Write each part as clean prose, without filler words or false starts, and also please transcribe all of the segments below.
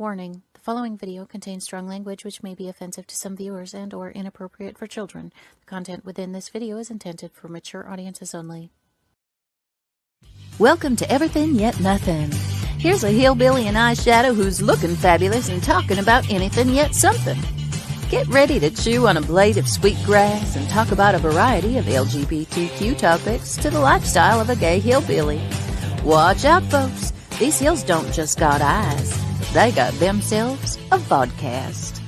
Warning, the following video contains strong language which may be offensive to some viewers and or inappropriate for children. The content within this video is intended for mature audiences only. Welcome to Everythin Yet Nothin. Here's a hillbilly in eyeshadow who's looking fabulous and talking about anything yet something. Get ready to chew on a blade of sweet grass and talk about a variety of LGBTQ topics to the lifestyle of a gay hillbilly. Watch out, folks. These hills don't just got eyes. They got themselves a vodcast.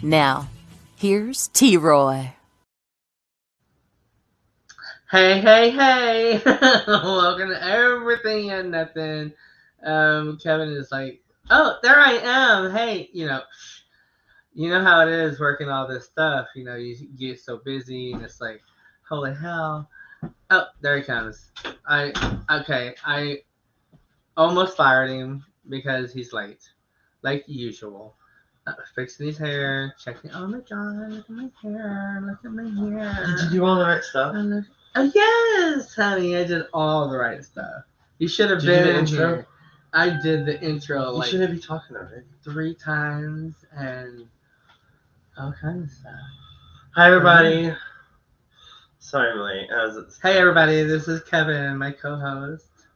Now, here's T-Roy. Hey, hey, hey! Welcome to Everything and Nothing. Kevin is like, oh, there I am. Hey, you know how it is working all this stuff. You know, you get so busy and it's like, holy hell. Oh, there he comes. I almost fired him because he's late, like usual. Fixing his hair, checking. Oh my god, look at my hair. Look at my hair. Did you do all the right stuff? Oh yes, honey, I did all the right stuff. You should have been the in intro? here. I did the intro You like shouldn't be talking about it. 3 times and all kinds of stuff. Hi, everybody. Sorry I'm late. Hey everybody, this is Kevin, my co-host,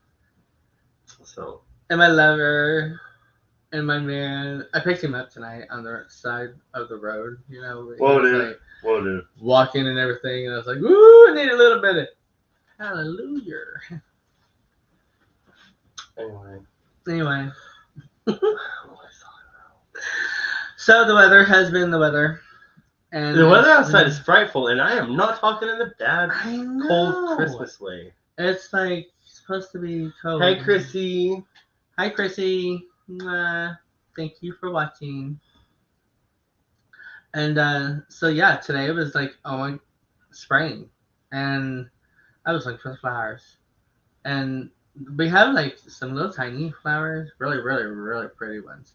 So, and my lover, and my man. I picked him up tonight on the side of the road. You know, he whoa, was, dude. like, Whoa, dude. walking and everything, and I was like, "Ooh, I need a little bit of hallelujah." Anyway. So the weather has been the weather. And the weather outside is frightful, and I am not talking in the bad, I know. cold Christmas way. It's like supposed to be cold. Hey, Chrissy. Hi, Chrissy. Mwah. Thank you for watching. And so yeah, today it was like spring, and I was looking for the flowers, and we have like some little tiny flowers, really, really, really pretty ones.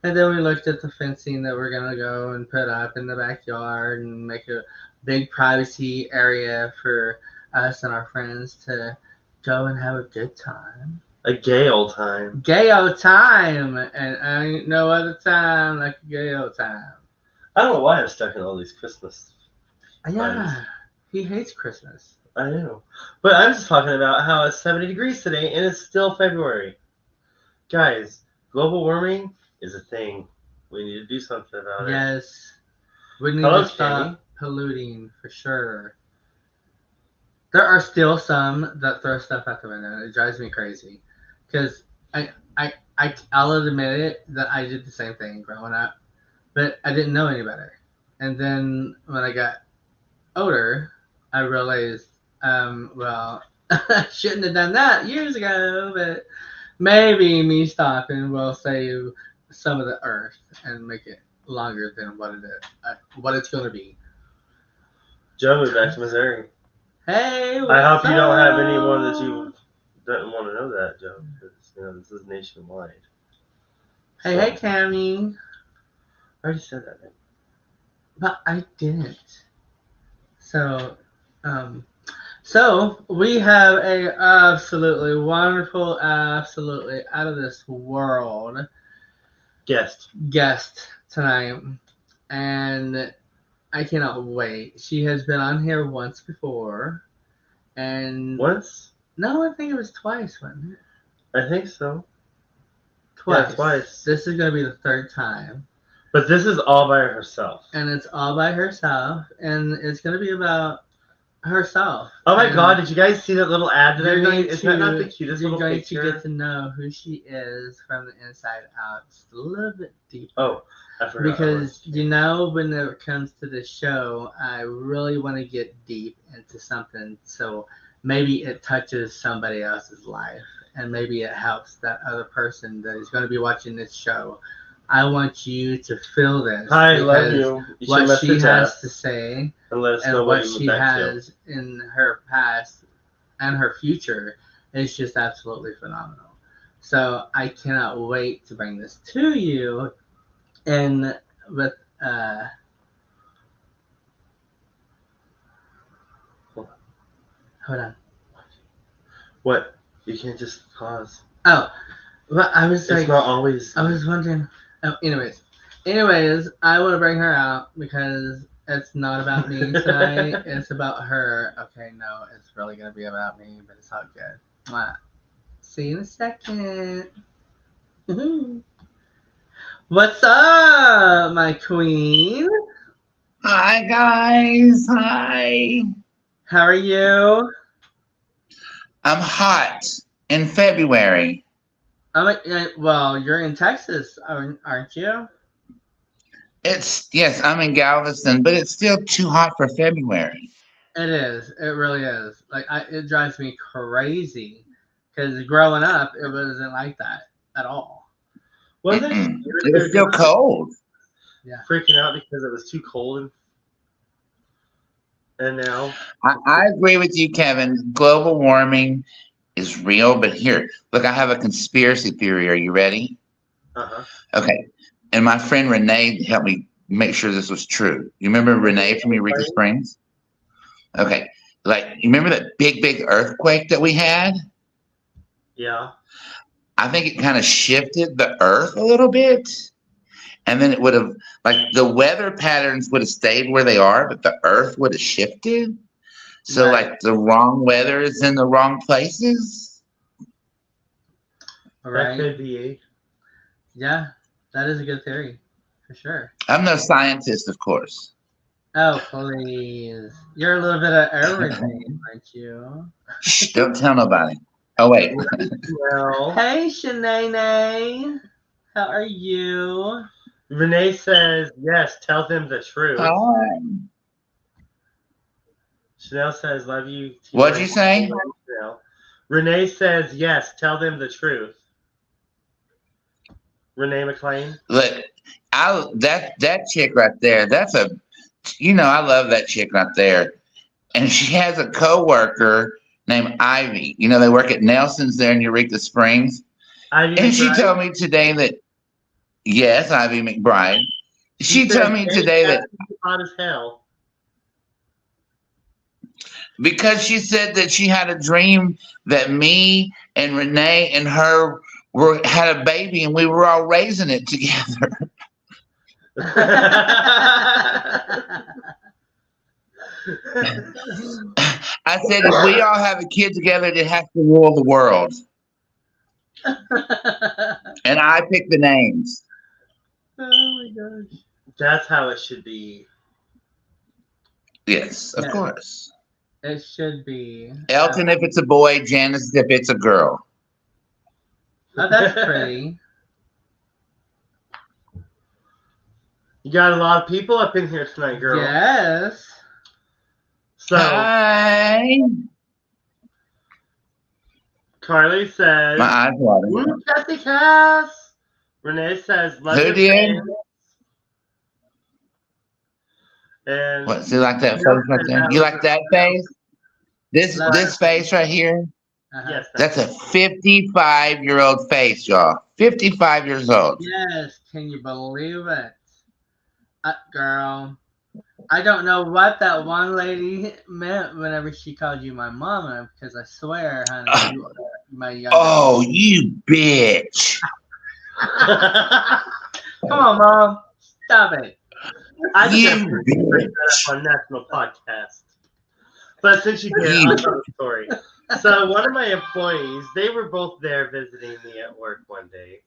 And then we looked at the fencing that we're gonna go and put up in the backyard and make a big privacy area for us and our friends to go and have a good time. A gay old time. Gay old time, and ain't no other time like a gay old time. I don't know why I'm stuck in all these Christmas Yeah, vibes. he hates Christmas. I know. But I'm just talking about how it's 70 degrees today, and it's still February. Guys, global warming is a thing. We need to do something about it. Yes, we need Hello, to stop Kenny. polluting for sure. There are still some that throw stuff out the window. It drives me crazy because I'll admit it that I did the same thing growing up, but I didn't know any better. And then when I got older, I realized, well, I shouldn't have done that years ago, but maybe me stopping will save some of the earth and make it longer than what it's going to be. Joe moved back to Missouri. Hey, I hope what's you don't have any up? more that you don't want to know that, Joe, because this is nationwide. Hey, hey, Cammy. I already said that, man. But I didn't. So we have a absolutely wonderful, absolutely out of this world guest tonight, and I cannot wait. She has been on here once before, and Once? No, I think it was twice, wasn't it? I think so. Twice. Yeah, twice. This is gonna be the 3rd time. But this is all by herself. And it's all by herself, and it's gonna be about herself. Oh my god, did you guys see that little ad that I made? Is that not the cutest little picture? You're going to get to know who she is from the inside out just a little bit deeper. Oh, I forgot. Because, you know, when it comes to this show, I really want to get deep into something so maybe it touches somebody else's life, and maybe it helps that other person that is going to be watching this show. I want you to feel this. I love you. What she has to say and what she has in her past and her future is just absolutely phenomenal. So I cannot wait to bring this to you. And with hold on. What? You can't just pause. Oh, well, I was it's not always. I was wondering, Oh, anyways, I want to bring her out because it's not about me tonight. It's about her. Okay, no, it's really gonna be about me, but it's all good. Mwah. See you in a second. What's up, my queen? Hi guys, hi. How are you? I'm hot in February. Well, you're in Texas, aren't you? Yes, I'm in Galveston, but it's still too hot for February. It is. It really is. It drives me crazy because growing up, it wasn't like that at all. Wasn't It was still cold. Yeah. freaking out because it was too cold and now I agree with you, Kevin. Global warming is real, but here, look, I have a conspiracy theory. Are you ready? Okay. And my friend Renee helped me make sure this was true. You remember Renee from Eureka Springs? Okay. You remember that big earthquake that we had? Yeah. I think it kind of shifted the earth a little bit. And then it would have, the weather patterns would have stayed where they are, but the earth would have shifted. So, Right. the wrong weather is in the wrong places. Right. That could be. Yeah, that is a good theory, for sure. I'm no scientist, of course. Oh, please. You're a little bit of everything, aren't you? Shh, don't tell nobody. Oh, wait. Well, Hey, Shanae. How are you? Renee says, yes, tell them the truth. Hi. Chanel says, love you. What'd you say? Chanel. Renee says, yes, tell them the truth. Renee McLean. Look, that chick right there, I love that chick right there. And she has a coworker named Ivy. They work at Nelson's there in Eureka Springs. Ivy And she McBride? told me today that, yes, Ivy McBride. She told me today that hot as hell. because she said that she had a dream that me and Renee and her had a baby and we were all raising it together. I said, if we all have a kid together, it has to rule the world. And I picked the names. Oh my gosh. That's how it should be. Yes, of course. It should be. Elton if it's a boy, Janice if it's a girl. Oh, that's pretty. You got a lot of people up in here tonight, girl. Yes. So, Hi. Carly says, My eyes watering. Cassie Cass. Renee says, love Who your did? fans. And What? See, like that face right there? You like that face? This face right here? yes, That's a 55-year-old face, y'all. 55 years old. Yes. Can you believe it? Girl. I don't know what that one lady meant whenever she called you my mama, because I swear, honey, you are my younger. Oh, you bitch. Come on, Mom. Stop it. I You just bring that up on national podcast. But since you did, I'll tell the story. So one of my employees, they were both there visiting me at work one day.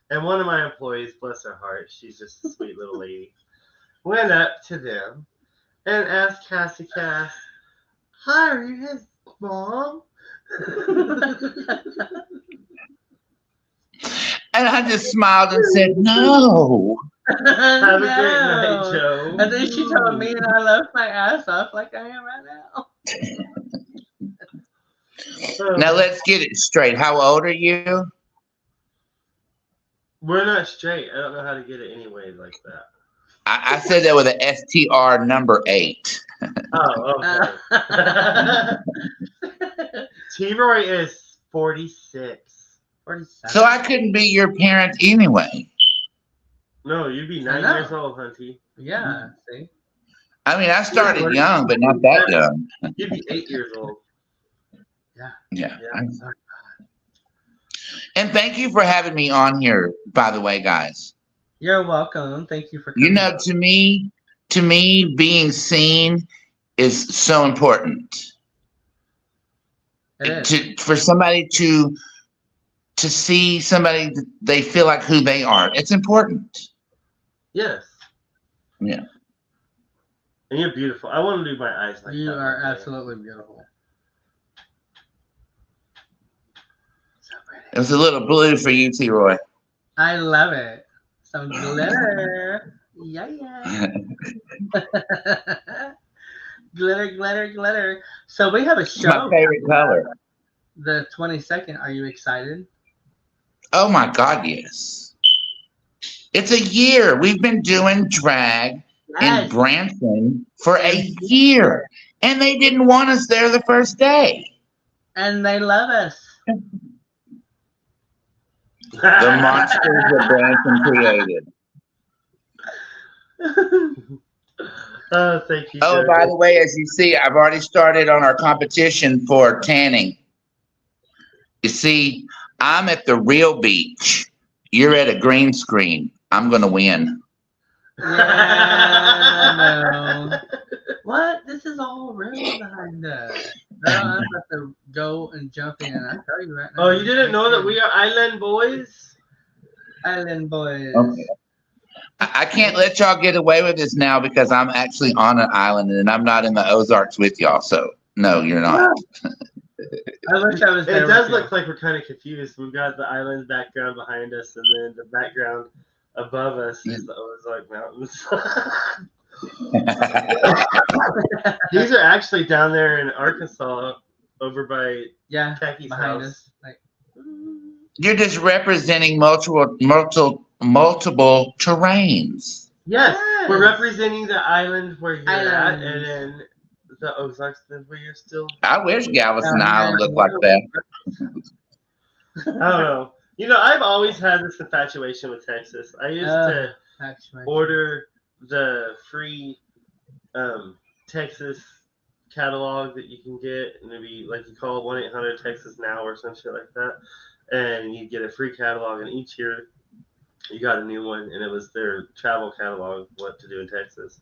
And one of my employees, bless her heart, she's just a sweet little lady, went up to them and asked Cassie Cass, hi, are you his mom? And I just smiled and said, no. Have a great night, Joe. And then she told me, and I left my ass off like I am right now. Now let's get it straight. How old are you? We're not straight. I don't know how to get it anyway like that. I said that with an STR number 8. Oh, okay. T-Roy is 46. 47. So I couldn't be your parent anyway. No, you'd be 9 years old, Hunty. Yeah, see? I mean, I started young, but not that young. You'd be 8 years old. Yeah. And thank you for having me on here, by the way, guys. You're welcome. Thank you for You coming. know, to me, being seen is so important. It is. For somebody to see somebody, they feel like who they are. It's important. Yes. Yeah. And you're beautiful. I want to do my eyes like that. You are absolutely beautiful. So pretty. It was a little blue for you, T-Roy. I love it. Some glitter. Yeah. Glitter, glitter, glitter. So we have a It's show. my favorite color. The 22nd. Are you excited? Oh my God, yes. It's a year. We've been doing drag in Branson for a year. And they didn't want us there the first day. And they love us. The monsters that Branson created. Oh, thank you. Oh, by the way, as you see, I've already started on our competition for tanning. You see, I'm at the real beach. You're at a green screen. I'm going to win. Yeah, no. What? This is all real behind us. Girl, I'm about to go and jump in. I tell you right now. Oh, you didn't know that we are island boys? Island boys. Okay. I can't let y'all get away with this now because I'm actually on an island and I'm not in the Ozarks with y'all. So, no, you're not. I wish I was there. It does look like we're kind of confused. We've got the island background behind us, and then the background above us is the Ozark Mountains. These are actually down there in Arkansas, over by Cassie's behind house. us. Like, You're just representing multiple terrains. Yes, we're representing the island where you're at, and then the Ozarks, where you're still. I wish Galveston Island looked like that. I don't know. You know, I've always had this infatuation with Texas. I used to order the free Texas catalog that you can get, and it'd be like you call 1-800-TEXAS-NOW or some shit like that, and you get a free catalog, and each year you got a new one, and it was their travel catalog, what to do in Texas.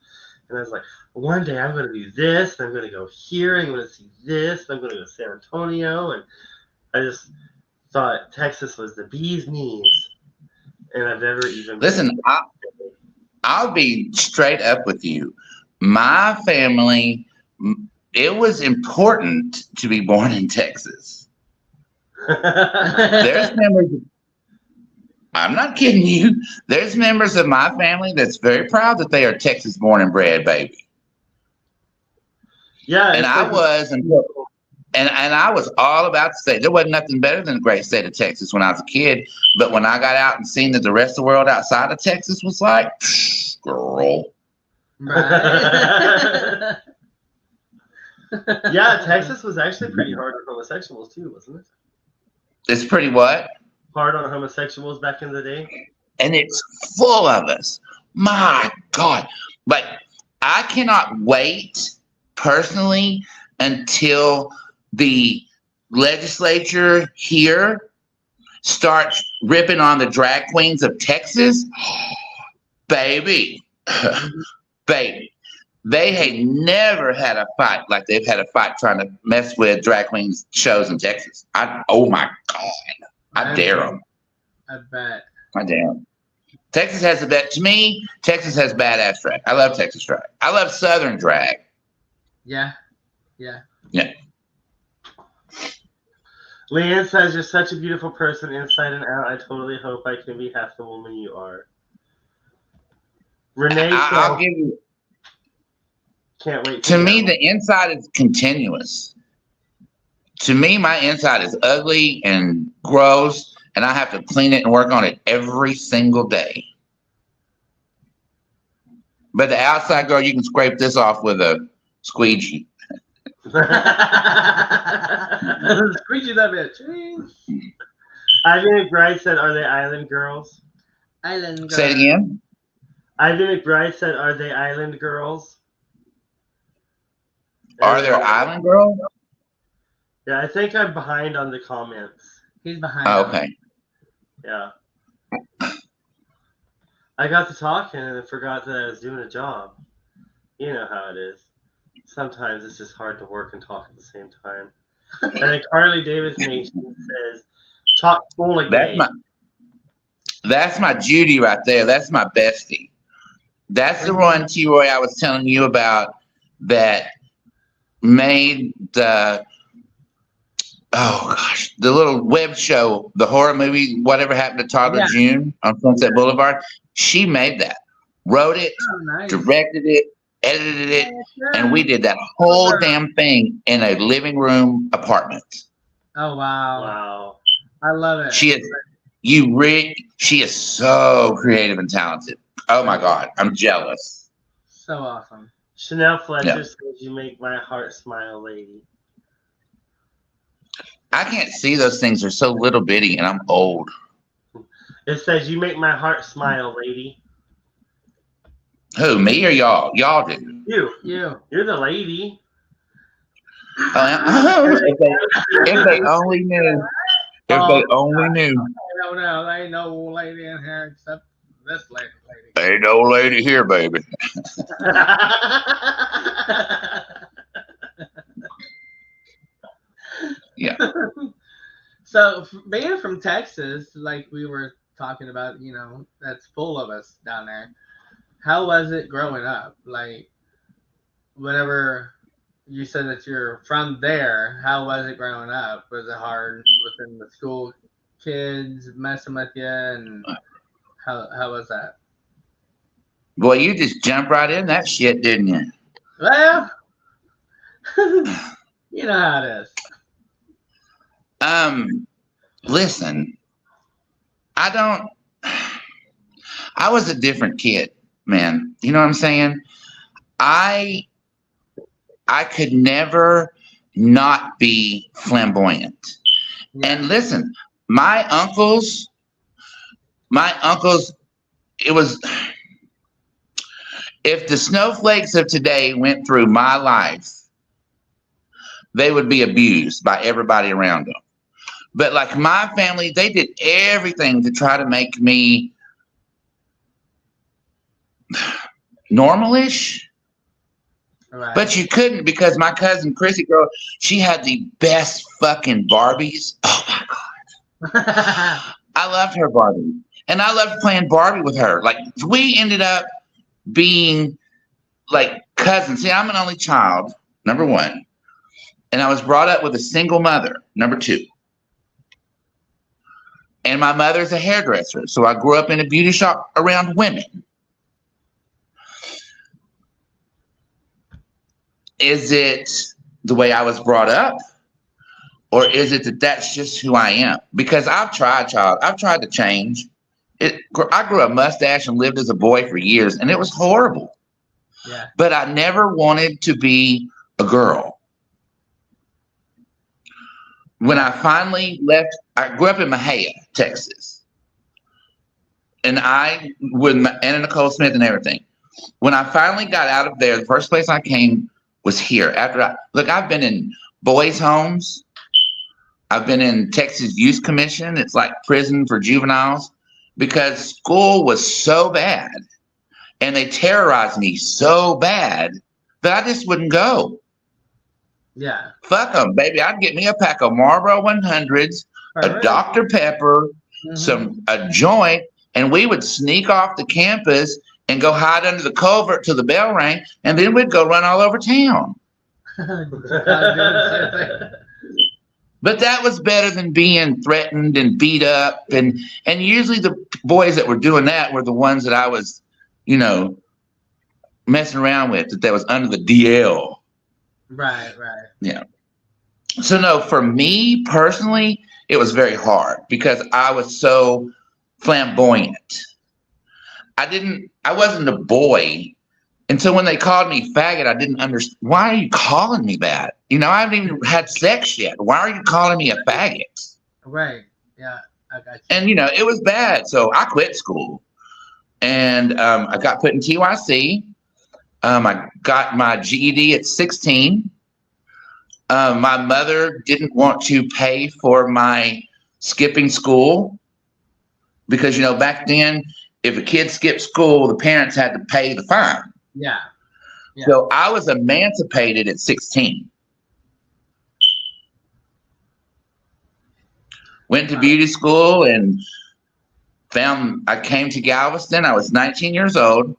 And I was like, one day I'm going to do this, and I'm going to go here, and I'm going to see this, and I'm going to go to San Antonio, and I just thought Texas was the bee's knees, and I've never even. Listen, I'll be straight up with you. My family, it was important to be born in Texas. There's members. I'm not kidding you. There's members of my family that's very proud that they are Texas born and bred, baby. Yeah, and I was, and I was all about the state. There wasn't nothing better than the great state of Texas when I was a kid. But when I got out and seen that the rest of the world outside of Texas was like, girl. Right. Yeah, Texas was actually pretty hard on homosexuals too, wasn't it? It's pretty what? Hard on homosexuals back in the day. And it's full of us. My God. But I cannot wait personally until the legislature here starts ripping on the drag queens of Texas. Baby. Baby. They had never had a fight like they've had a fight trying to mess with drag queens shows in Texas. Oh my God. I dare them. I bet. I dare them. Texas has the best. To me, Texas has badass drag. I love Texas drag. I love Southern drag. Yeah. Leanne says you're such a beautiful person inside and out. I totally hope I can be half the woman you are. Renee, I'll give you. Can't wait. To me, the inside is continuous. To me, my inside is ugly and gross, and I have to clean it and work on it every single day. But the outside, girl, you can scrape this off with a squeegee. Squeegee that bitch. Ivy McBride said, "Are they island girls?" Island girls. Say it again. Ivy McBride said, "Are they island girls?" Are there island girls? Yeah, I think I'm behind on the comments. He's behind. Oh, okay. Yeah. I got to talking and I forgot that I was doing a job. You know how it is. Sometimes it's just hard to work and talk at the same time. And then Carly Davis Nation says, "Talk full again." That's my Judy right there. That's my bestie. That's the one, T-Roy, I was telling you about that made the the little web show, the horror movie, Whatever Happened to Toddler June on Sunset Boulevard. She made that, wrote it, directed it, edited it, and we did that whole damn thing in a living room apartment. Oh wow! I love it. She is so creative and talented. Oh my God, I'm jealous. So awesome. Chanel Fletcher says, "You make my heart smile, lady." I can't see those things. They're so little bitty, and I'm old. It says, "You make my heart smile, lady." Who, me or y'all? Y'all do. You. You're the lady. If they only knew. If they only knew. No, there ain't no lady in here except this lady. Ain't no lady here, baby. Yeah. So being from Texas, like we were talking about, that's full of us down there. How was it growing up? Like, whenever you said that you're from there, how was it growing up? Was it hard within the school kids messing with you, and how was that? Boy, you just jumped right in that shit, didn't you? Well, you know how it is. Listen, I was a different kid, man. You know what I'm saying? I could never not be flamboyant. Yeah. And listen, my uncles, it was, if the snowflakes of today went through my life, they would be abused by everybody around them. But like my family, they did everything to try to make me normalish. Right. But you couldn't, because my cousin Chrissy, girl, she had the best fucking Barbies. Oh my God. I loved her Barbie. And I loved playing Barbie with her. Like, we ended up being like cousins. See, I'm an only child, number one. And I was brought up with a single mother, number two. And my mother's a hairdresser. So I grew up in a beauty shop around women. Is it the way I was brought up? Or is it that that's just who I am? Because I've tried to change. I grew a mustache and lived as a boy for years, and it was horrible. Yeah. But I never wanted to be a girl. When I finally left, I grew up in Mahia, Texas. And I, with Anna Nicole Smith and everything. When I finally got out of there, the first place I came was here. I've been in boys' homes. I've been in Texas Youth Commission. It's like prison for juveniles, because school was so bad and they terrorized me so bad that I just wouldn't go. Yeah. Fuck them, baby. I'd get me a pack of Marlboro 100s, a Dr. Pepper, a joint, and we would sneak off the campus and go hide under the culvert till the bell rang, and then we'd go run all over town. But that was better than being threatened and beat up. And usually the boys that were doing that were the ones that I was, messing around with, that was under the DL. Right. Yeah. So no, for me personally, it was very hard because I was so flamboyant. I wasn't a boy. And so when they called me faggot, I didn't understand. Why are you calling me that? I haven't even had sex yet. Why are you calling me a faggot? Right. Yeah, I got you. And, it was bad. So I quit school. And I got put in TYC. I got my GED at 16. My mother didn't want to pay for my skipping school because, back then, if a kid skipped school, the parents had to pay the fine. Yeah. So I was emancipated at 16. Went to beauty school and I came to Galveston. I was 19 years old,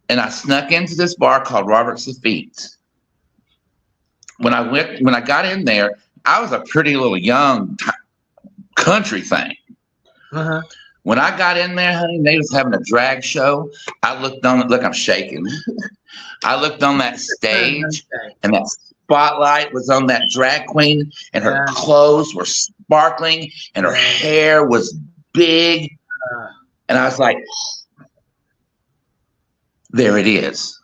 and I snuck into this bar called Robert's Lafitte. When I got in there, I was a pretty little young country thing. Uh-huh. When I got in there, honey, they was having a drag show. I looked on it. Look, I'm shaking. I looked on that stage, and that spotlight was on that drag queen, and her clothes were sparkling, and her hair was big. And I was like, there it is.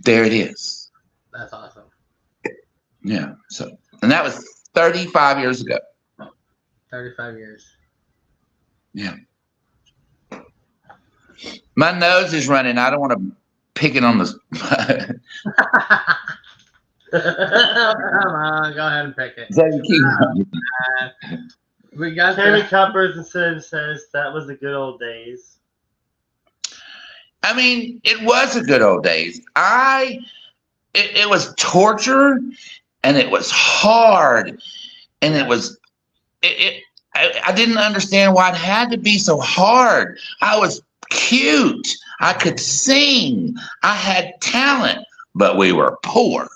There it is. That's awesome. Yeah. So, and that was 35 years ago. 35 years. Yeah. My nose is running. I don't want to pick it on the. Come on, go ahead and pick it. So you keep we got Tammy Cuppers and says that was the good old days. I mean, it was a good old days. It was torture, and it was hard, and it was I didn't understand why it had to be so hard. I was cute. I could sing. I had talent, but we were poor.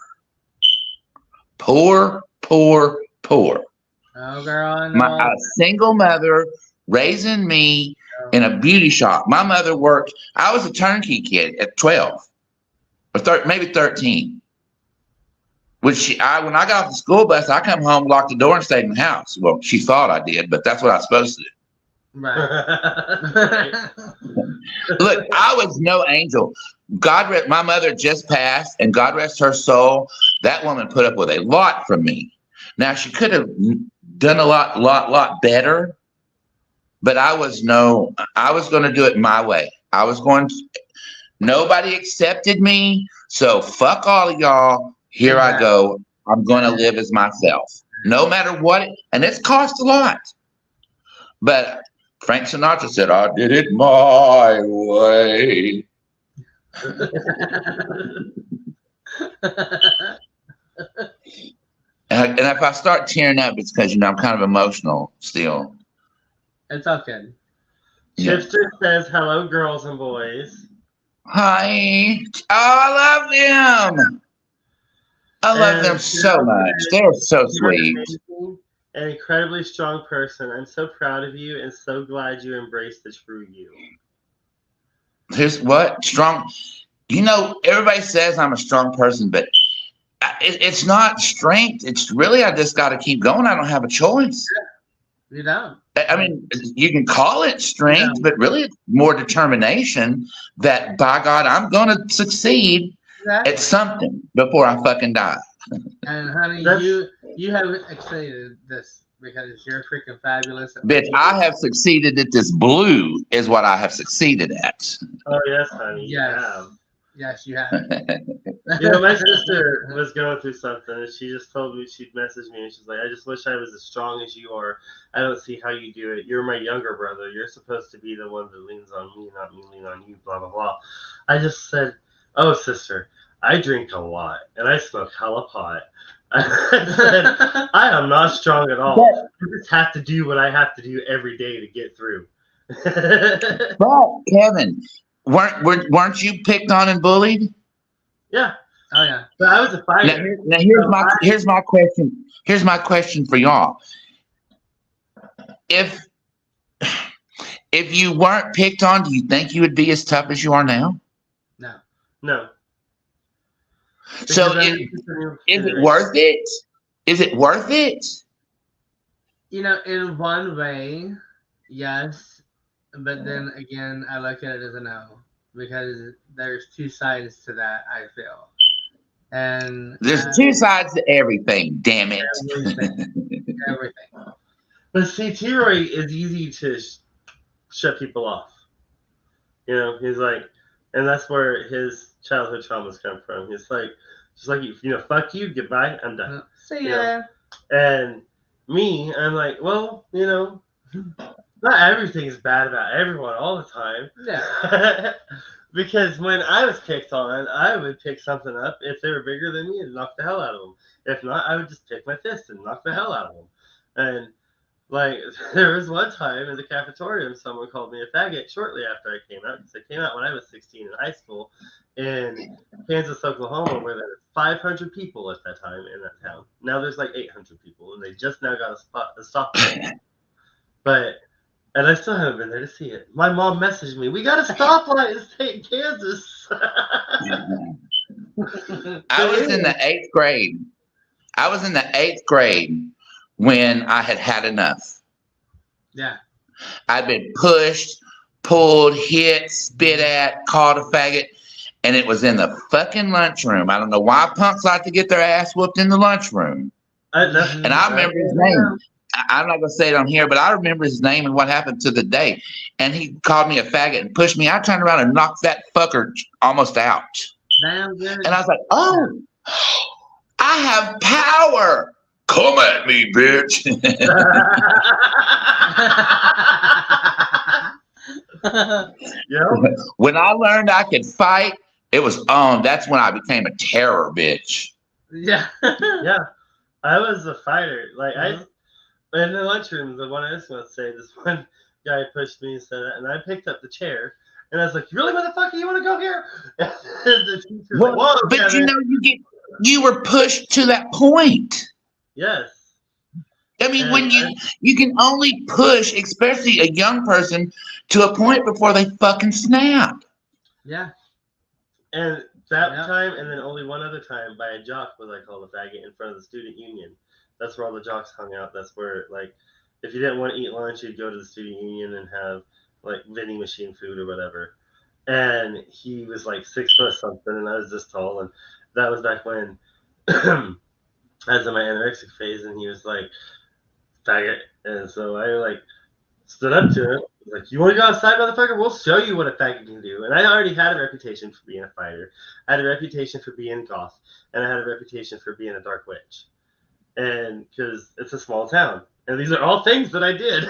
Poor, poor, poor. Oh, girl, No. A single mother raising me in a beauty shop. My mother worked. I was a turnkey kid at 12 or maybe 13. When I got off the school bus, I come home, locked the door, and stayed in the house. Well, she thought I did, but that's what I was supposed to do. Right. Look, I was no angel. My mother just passed, and God rest her soul. That woman put up with a lot from me. Now, she could have done a lot better, but I was going to do it my way. Nobody accepted me, so fuck all of y'all. Here I go. I'm going to live as myself, no matter what. And it's cost a lot. But Frank Sinatra said, I did it my way. And if I start tearing up, it's because, I'm kind of emotional still. It's okay. Chipster says, hello, girls and boys. Hi. Oh, I love them. I love them so much. They're so sweet. An incredibly strong person. I'm so proud of you and so glad you embrace the true you. Here's what? Strong. Everybody says I'm a strong person, but it's not strength. It's really, I just got to keep going. I don't have a choice. You don't. I mean, you can call it strength, but really it's more determination that, by God, I'm going to succeed at something before I fucking die. And honey, you have exceeded this because you're freaking fabulous. Bitch, I have succeeded at this. Blue is what I have succeeded at. Oh yes, honey. Yes. Yes, you have. My sister was going through something, and she just told me, she'd message me, and she's like, I just wish I was as strong as you are. I don't see how you do it. You're my younger brother. You're supposed to be the one that leans on me, not me lean on you, blah, blah, blah. I just said, oh, sister, I drink a lot, and I smoke hella pot. I said, I am not strong at all. I just have to do what I have to do every day to get through. But, Kevin, weren't you picked on and bullied? Yeah. Oh yeah. But I was a fighter. Now here's my question. Here's my question for y'all. If you weren't picked on, do you think you would be as tough as you are now? No. So is it worth it? Is it worth it? In one way, yes. But then again, I look at it as a no. Because there's two sides to that, I feel. And there's two sides to everything, damn it. Everything. But see, T-Roy is easy to shut people off. He's like, and that's where his childhood traumas come from. He's like, just like, fuck you, goodbye, I'm done. See ya. And me, I'm like, well, not everything is bad about everyone all the time. Yeah. Because when I was picked on, I would pick something up if they were bigger than me and knock the hell out of them. If not, I would just pick my fist and knock the hell out of them. And like, there was one time in the cafeteria, someone called me a faggot shortly after I came out. Because I came out when I was 16 in high school in Kansas, Oklahoma, where there were 500 people at that time in that town. Now there's like 800 people, and they just now got a stop. And I still haven't been there to see it. My mom messaged me, "We got a stoplight in St. Kansas." I was in the 8th grade. I was in the 8th grade when I had had enough. Yeah. I'd been pushed, pulled, hit, spit at, called a faggot, and it was in the fucking lunchroom. I don't know why punks like to get their ass whooped in the lunchroom. And I remember his name. I'm not going to say it on here, but I remember his name and what happened to the day. And he called me a faggot and pushed me. I turned around and knocked that fucker almost out. Damn good. And I was like, oh, I have power. Come at me, bitch. Yep. When I learned I could fight, it was on. That's when I became a terror, bitch. Yeah. Yeah. I was a fighter. Like, in the lunchroom, the one I was going to say, this one guy pushed me and said that, and I picked up the chair, and I was like, "Really, motherfucker, you want to go here?" The teacher's like, "Whoa, but Kevin." you know, you were pushed to that point. Yes. I mean, when you can only push, especially a young person, to a point before they fucking snap. Yeah. And that time, and then only one other time, by a jock was I called a faggot in front of the student union. That's where all the jocks hung out. That's where, like, if you didn't want to eat lunch, you'd go to the student union and have, like, vending machine food or whatever. And he was, like, 6 foot something, and I was this tall. And that was back when I was in my anorexic phase, and he was like, faggot. And so I, like, stood up to him. Like, "You want to go outside, motherfucker? We'll show you what a faggot can do." And I already had a reputation for being a fighter. I had a reputation for being goth. And I had a reputation for being a dark witch. And because it's a small town, and these are all things that I did.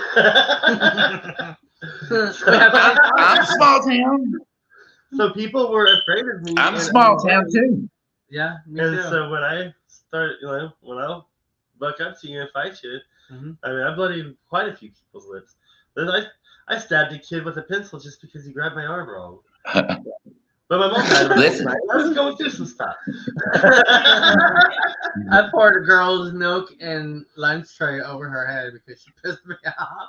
I'm small town. So people were afraid of me. I'm small town too. Yeah, me And too. so when I started, when I'll buck up to you and fight you, I mean, I bloodied quite a few people's lips. Then I stabbed a kid with a pencil just because he grabbed my arm wrong. But my mom died. Listen. I was going through some stuff. I poured a girl's milk and lunch tray over her head because she pissed me off.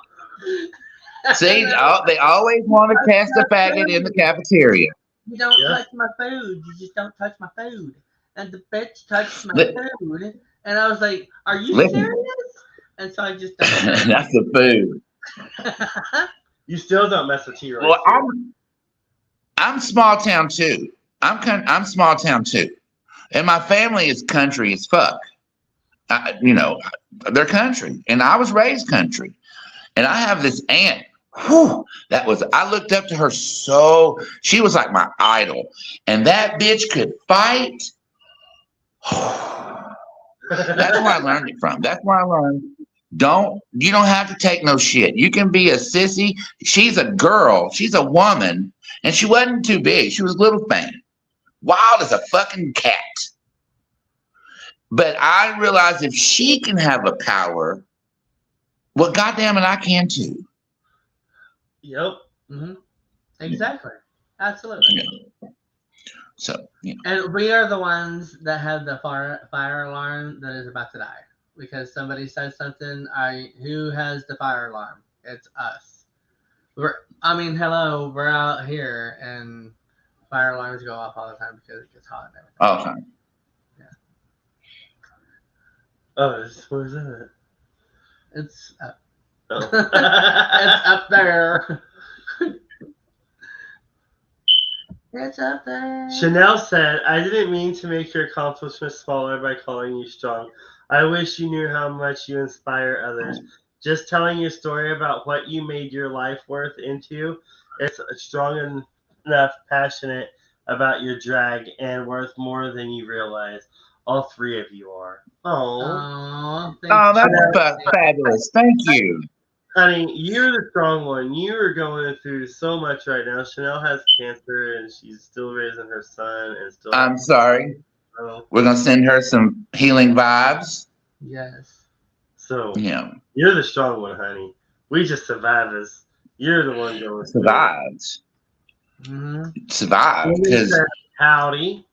See, they always want to test a faggot in the cafeteria. You don't touch my food. You just don't touch my food. And the bitch touched my food. And I was like, "Are you serious?" And so I just that's the food. You still don't mess with T-Roy. Well, I'm small town too. I'm small town too, and my family is country as fuck. They're country, and I was raised country. And I have this aunt. I looked up to her so. She was like my idol, and that bitch could fight. That's where I learned it from. That's where I learned. You don't have to take no shit. You can be a sissy. She's a girl. She's a woman. And she wasn't too big. She was a little thing. Wild as a fucking cat. But I realized if she can have a power, well, goddamn it, I can too. Yep. Mm-hmm. Exactly. Absolutely. Yeah. So, And we are the ones that have the fire alarm that is about to die. Because somebody said something, who has the fire alarm? It's us. Hello, we're out here and fire alarms go off all the time because it gets hot and everything. all the time. Yeah. Oh, where's that? It's up. Oh. It's up there. It's up there. Chanel said, "I didn't mean to make your accomplishments smaller by calling you strong. I wish you knew how much you inspire others. Just telling your story about what you made your life worth into, it's strong enough, passionate about your drag, and worth more than you realize. All three of you are." Oh, that's fabulous. Thank you. Honey, you're the strong one. You are going through so much right now. Chanel has cancer and she's still raising her son and still. I'm sorry. We're gonna send her some healing vibes. Yes. So yeah, you're the strong one, honey. We just survivors. You're the one going survived. Survived because howdy.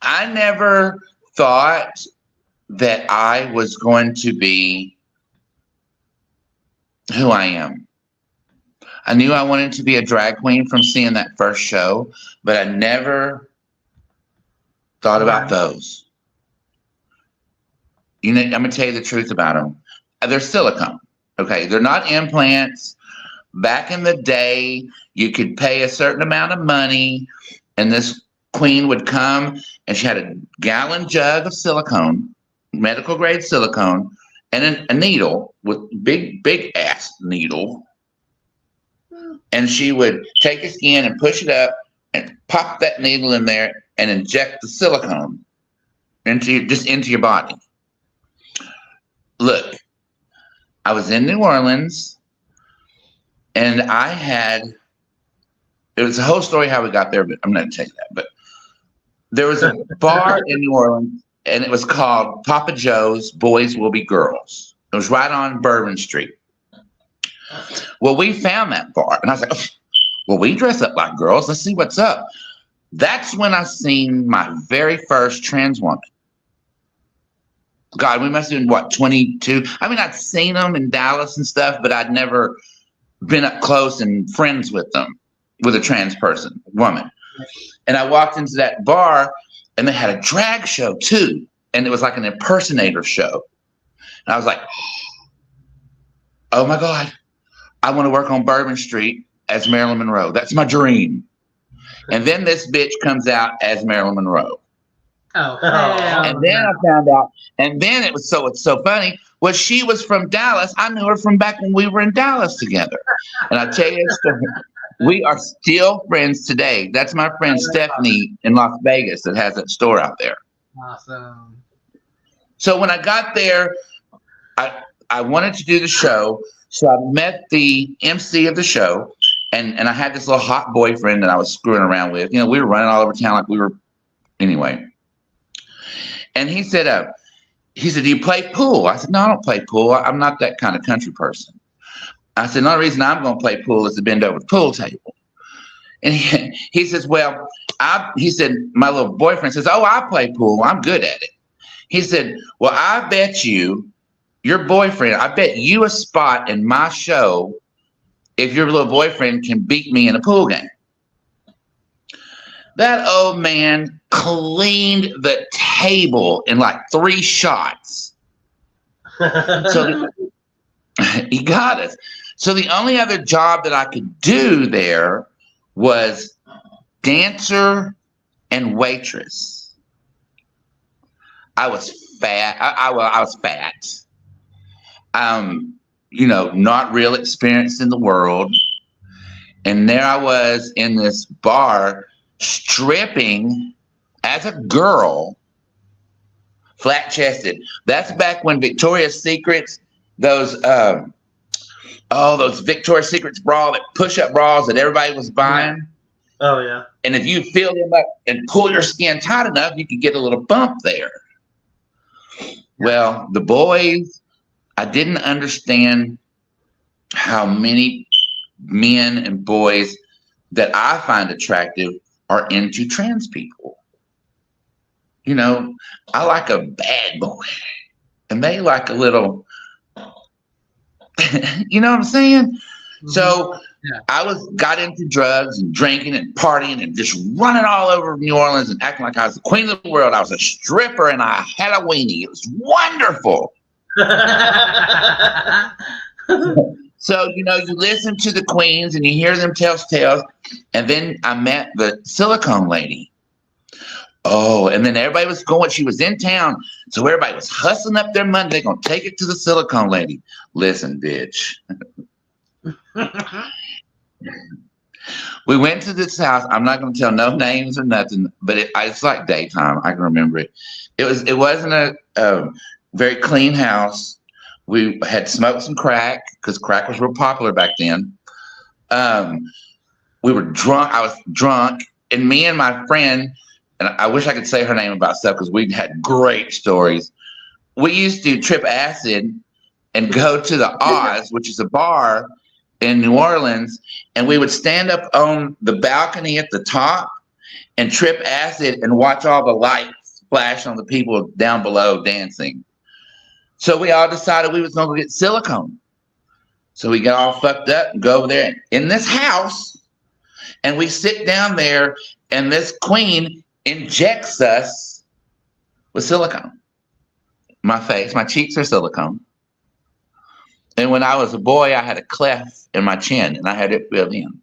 I never thought that I was going to be who I am. I knew I wanted to be a drag queen from seeing that first show, but I never thought about those. You know, I'm gonna tell you the truth about them. They're silicone. Okay, they're not implants. Back in the day, you could pay a certain amount of money, and this queen would come, and she had a gallon jug of silicone, medical grade silicone, and a needle with big ass needle, and she would take a skin and push it up and pop that needle in there and inject the silicone into your body. Look, I was in New Orleans, and it was a whole story how we got there, but I'm not going to tell you that. But there was a bar in New Orleans, and it was called Papa Joe's Boys Will Be Girls. It was right on Bourbon Street. Well, we found that bar, and I was like, oh, well, we dress up like girls. Let's see what's up. That's when I seen my very first trans woman. God, we must have been, what, 22? I mean, I'd seen them in Dallas and stuff, but I'd never been up close and friends with them, with a trans woman. And I walked into that bar, and they had a drag show, too. And it was like an impersonator show. And I was like, oh, my God. I want to work on Bourbon Street as Marilyn Monroe. That's my dream. And then this bitch comes out as Marilyn Monroe. Oh, and then I found out, and then it's so funny. Well, she was from Dallas. I knew her from back when we were in Dallas together. And I tell you, we are still friends today. That's my friend Stephanie in Las Vegas that has that store out there. Awesome. So when I got there, I wanted to do the show. So I met the MC of the show, and I had this little hot boyfriend that I was screwing around with. You know, we were running all over town like we were, anyway. And he said, do you play pool? I said, no, I don't play pool. I'm not that kind of country person. I said, the only reason I'm going to play pool is to bend over the pool table. And he says, well, he said, my little boyfriend says, oh, I play pool. I'm good at it. He said, well, I bet you, your boyfriend, I bet you a spot in my show if your little boyfriend can beat me in a pool game. That old man cleaned the table in like 3 shots. So he got us. So the only other job that I could do there was dancer and waitress. I was fat. I was fat. You know, not real experienced in the world. And there I was in this bar stripping as a girl, flat-chested. That's back when Victoria's Secrets, those Victoria's Secrets bras, that push-up bras that everybody was buying. Oh, yeah. And if you fill them up and pull your skin tight enough, you could get a little bump there. Well, the boys, I didn't understand how many men and boys that I find attractive are into trans people. You know, I like a bad boy, and they like a little, you know what I'm saying? Mm-hmm. So yeah. I got into drugs and drinking and partying and just running all over New Orleans and acting like I was the queen of the world. I was a stripper and I had a weenie. It was wonderful. So, you know, you listen to the queens and you hear them tell tales. And then I met the silicone lady. Oh, and then everybody was going. She was in town. So everybody was hustling up their money. They're going to take it to the silicone lady. Listen, bitch. We went to this house. I'm not going to tell no names or nothing, but it's like daytime. I can remember it. It wasn't a very clean house. We had smoked some crack because crack was real popular back then. We were drunk. I was drunk, and me and my friend, and I wish I could say her name about stuff because we had great stories. We used to trip acid and go to the Oz, which is a bar in New Orleans, and we would stand up on the balcony at the top and trip acid and watch all the lights flash on the people down below dancing. So we all decided we was going to go get silicone. So we got all fucked up and go over there in this house, and we sit down there, and this queen injects us with silicone. My face, my cheeks are silicone. And when I was a boy, I had a cleft in my chin, and I had it filled in.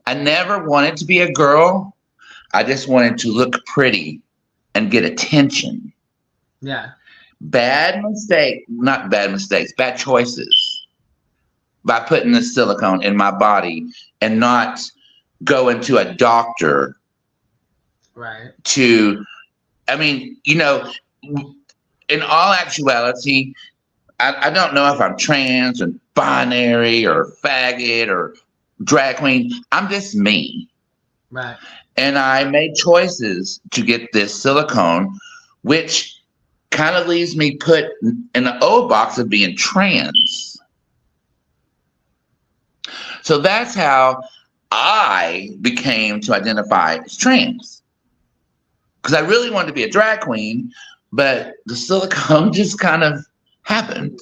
I never wanted to be a girl. I just wanted to look pretty and get attention. Yeah. Bad choices by putting the silicone in my body and not going to a doctor. Right. In all actuality, I don't know if I'm trans or binary or faggot or drag queen. I'm just me. Right. And I made choices to get this silicone, which kind of leaves me put in the old box of being trans. So that's how I became to identify as trans. Because I really wanted to be a drag queen, but the silicone just kind of happened.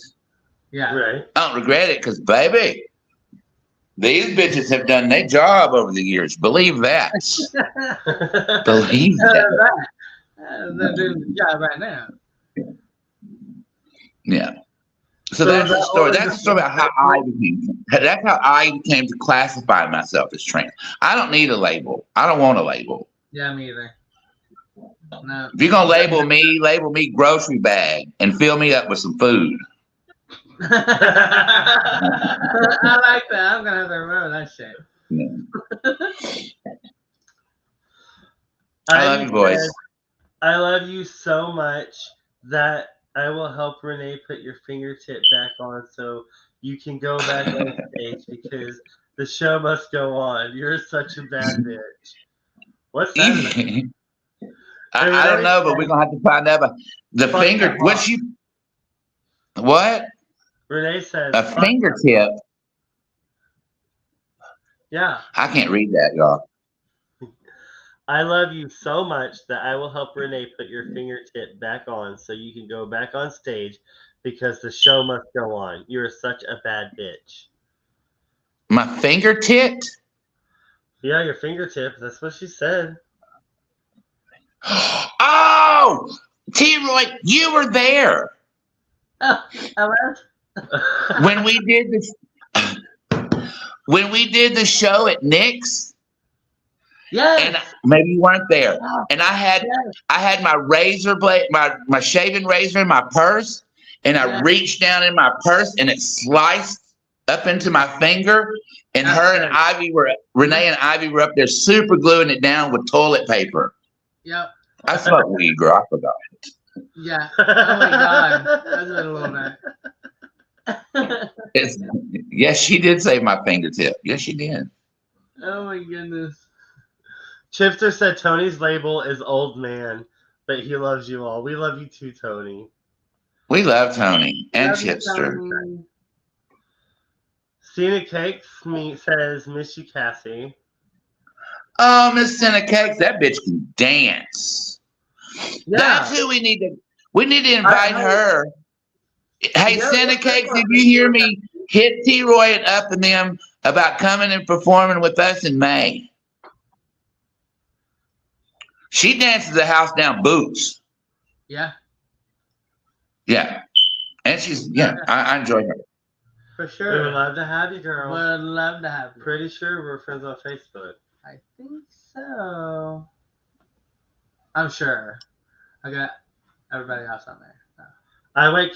Yeah. Right. I don't regret it because, baby, these bitches have done their job over the years. Believe that. Believe that. They're doing the job right now. Yeah. So that's the story. That's the story about how I became. That's how I came to classify myself as trans. I don't need a label. I don't want a label. Yeah, me either. No. If you're gonna label me grocery bag and fill me up with some food. I like that. I'm gonna have to remember that shit. Yeah. I love you, boys. I love you so much that I will help Renee put your fingertip back on so you can go back on stage because the show must go on. You're such a bad bitch. What's that? I don't know, but we're gonna have to find out about the finger. What? Renee says a fingertip. Yeah. I can't read that, y'all. I love you so much that I will help Renee put your fingertip back on so you can go back on stage because the show must go on. You're such a bad bitch. My fingertip? Yeah, your fingertip. That's what she said. Oh, T-Roy, you were there. Oh, I was? When we did the show at Nick's. Yes. And maybe you weren't there. And I had my razor blade, my shaving razor in my purse, and I reached down in my purse and it sliced up into my finger. And Renee and Ivy were up there super gluing it down with toilet paper. Yep. I smoked weed, girl. I forgot. Yeah. Oh my God. That's been a little bit. Yes, she did save my fingertip. Yes, she did. Oh my goodness. Chipster said Tony's label is old man, but he loves you all. We love you too, Tony. We love Tony and Chipster. Cena Cakes says, miss you, Cassie. Oh, Miss Cena Cakes, that bitch can dance. Yeah. That's who we need to invite her. Hey, Cena Cakes, did you hear me hit T-Roy and up and them about coming and performing with us in May? She dances the house down boots. Yeah. Yeah. And I enjoy her. For sure. We would love to have you, girl. Would love to have you. Pretty sure we're friends on Facebook. I think so. I'm sure. I got everybody else on there. So.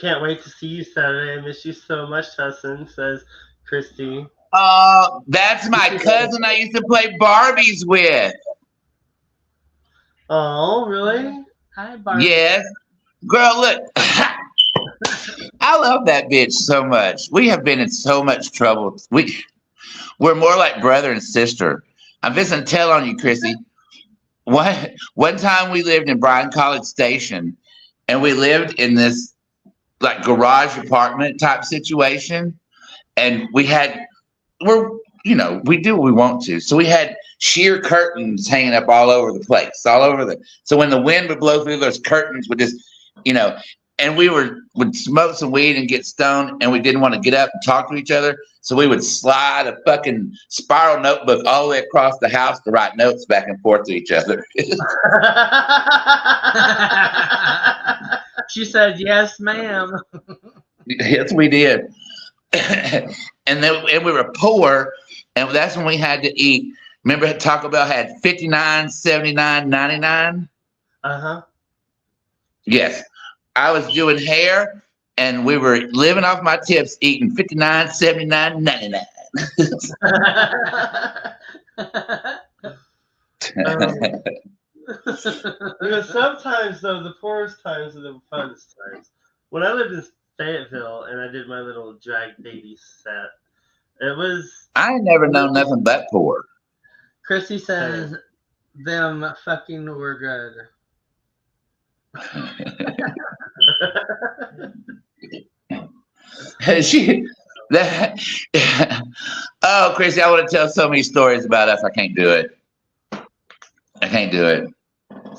Can't wait to see you Saturday. I miss you so much, Tussin, says Christy. Oh, that's my cousin I used to play Barbies with. Oh, really? Hi, Barbie. Yes. Girl, look. I love that bitch so much. We have been in so much trouble. We're more like brother and sister. I'm just gonna tell on you, Chrissy. One time we lived in Bryan College Station, and we lived in this like garage apartment type situation, and we do what we want to. So we had sheer curtains hanging up all over the place, so when the wind would blow through, those curtains would just, and we would smoke some weed and get stoned, and we didn't want to get up and talk to each other. So we would slide a fucking spiral notebook all the way across the house to write notes back and forth to each other. She said, "Yes, ma'am." Yes, we did. And we were poor, and that's when we had to eat. Remember, Taco Bell had 59, 79, 99? Uh-huh. Yes. I was doing hair, and we were living off my tips, eating 59, 79, 99. Sometimes, though, the poorest times are the funnest times. When I lived in Fayetteville and I did my little drag baby set, it was... I ain't never known nothing but poor. Chrissy says, them fucking were good. Oh, Chrissy, I want to tell so many stories about us. I can't do it.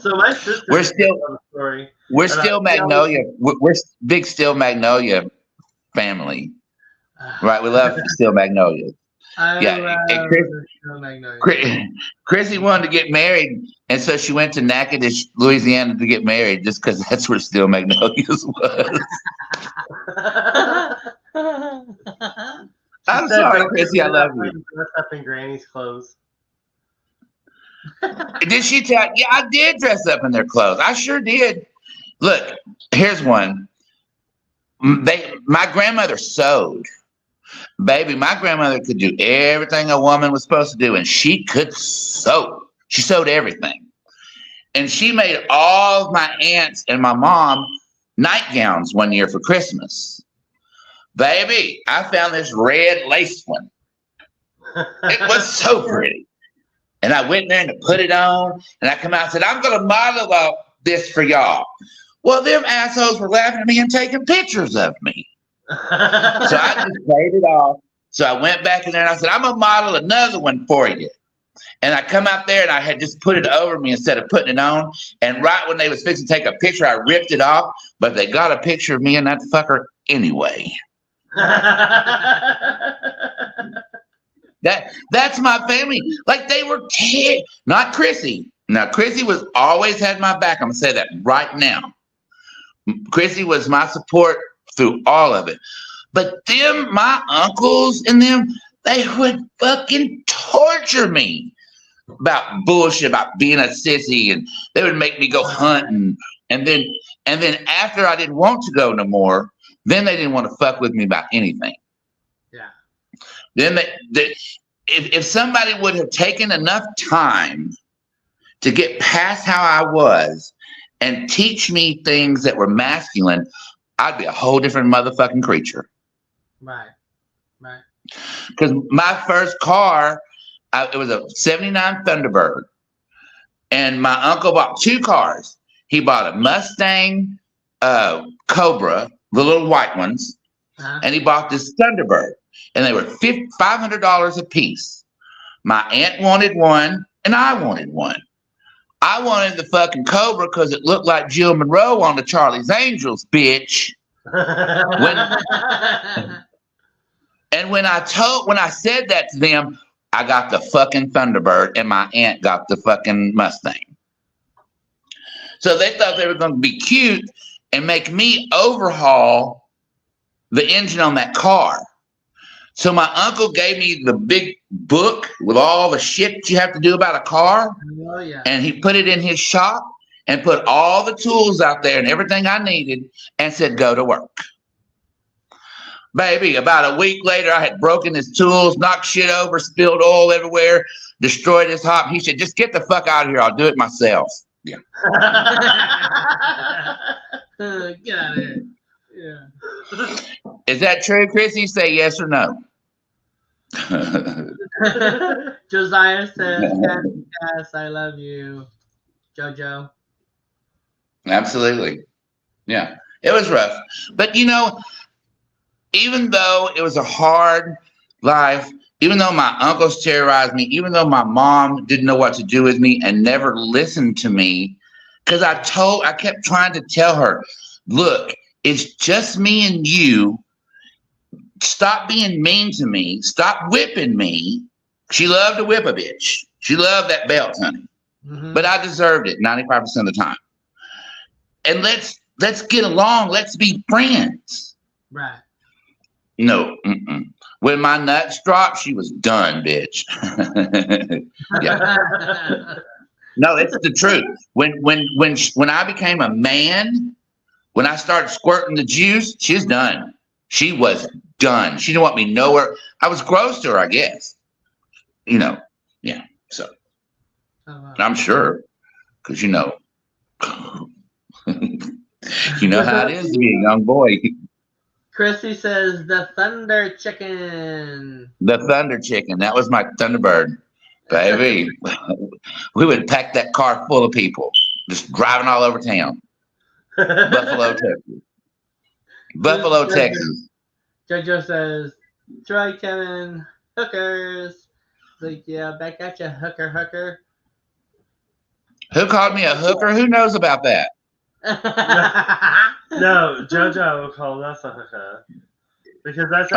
So my sister, we're still Magnolia. We're big Still Magnolia family, right? We love Still Magnolia. Chrissy wanted to get married, and so she went to Natchitoches, Louisiana, to get married, just because that's where Still Magnolias was. I'm sorry, Chrissy. I love you. Dress up in Granny's clothes. Did she tell? Yeah, I did dress up in their clothes. I sure did. Look, here's one. My grandmother sewed. Baby, my grandmother could do everything a woman was supposed to do, and she could sew. She sewed everything. And she made all of my aunts and my mom nightgowns one year for Christmas. Baby, I found this red lace one. It was so pretty. And I went there and put it on, and I come out and said, I'm going to model this for y'all. Well, them assholes were laughing at me and taking pictures of me. So I just paid it off. So I went back in there and I said, I'm going to model another one for you. And I come out there and I had just put it over me instead of putting it on. And right when they was fixing to take a picture, I ripped it off. But they got a picture of me and that fucker anyway. That's my family. Like they were not Chrissy. Now, Chrissy was always had my back. I'm going to say that right now. Chrissy was my support through all of it. But them, my uncles and them, they would fucking torture me about bullshit, about being a sissy, and they would make me go hunting. And then after I didn't want to go no more, then they didn't want to fuck with me about anything. Yeah. Then if somebody would have taken enough time to get past how I was and teach me things that were masculine, I'd be a whole different motherfucking creature. Right. Because my first car, it was a 79 Thunderbird. And my uncle bought two cars. He bought a Mustang Cobra, the little white ones, and he bought this Thunderbird. And they were $500 a piece. My aunt wanted one, and I wanted one. I wanted the fucking Cobra because it looked like Jill Monroe on the Charlie's Angels, bitch. When I said that to them, I got the fucking Thunderbird, and my aunt got the fucking Mustang. So they thought they were going to be cute and make me overhaul the engine on that car. So my uncle gave me the big book with all the shit you have to do about a car. Oh, yeah. And he put it in his shop and put all the tools out there and everything I needed and said, go to work. Baby, about a week later, I had broken his tools, knocked shit over, spilled oil everywhere, destroyed his hop. He said, just get the fuck out of here. I'll do it myself. Yeah. Get out of here. Yeah. Is that true, Chrissy? Say yes or no. Josiah says, Cassie Cass, I love you. Jojo. Absolutely. Yeah. It was rough. But even though it was a hard life, even though my uncles terrorized me, even though my mom didn't know what to do with me and never listened to me, because I kept trying to tell her, look, it's just me and you. Stop being mean to me. Stop whipping me. She loved to whip a bitch. She loved that belt, honey. Mm-hmm. But I deserved it 95% of the time. And let's get along. Let's be friends. Right. No. Mm-mm. When my nuts dropped, she was done, bitch. Yeah. No, it's the truth. When I became a man, when I started squirting the juice, she was done. She was done. She didn't want me nowhere. I was gross to her, I guess. Yeah. So I'm sure, because you know how it is to be a young boy. Chrissy says the Thunder Chicken. The Thunder Chicken. That was my Thunderbird, baby. We would pack that car full of people, just driving all over town. Buffalo, Texas. Buffalo, Texas. Jojo says, Troy, Kevin, hookers. Like, yeah, back at you, hooker. Who called me a hooker? Who knows about that? No, JoJo will call us a hooker. Because that's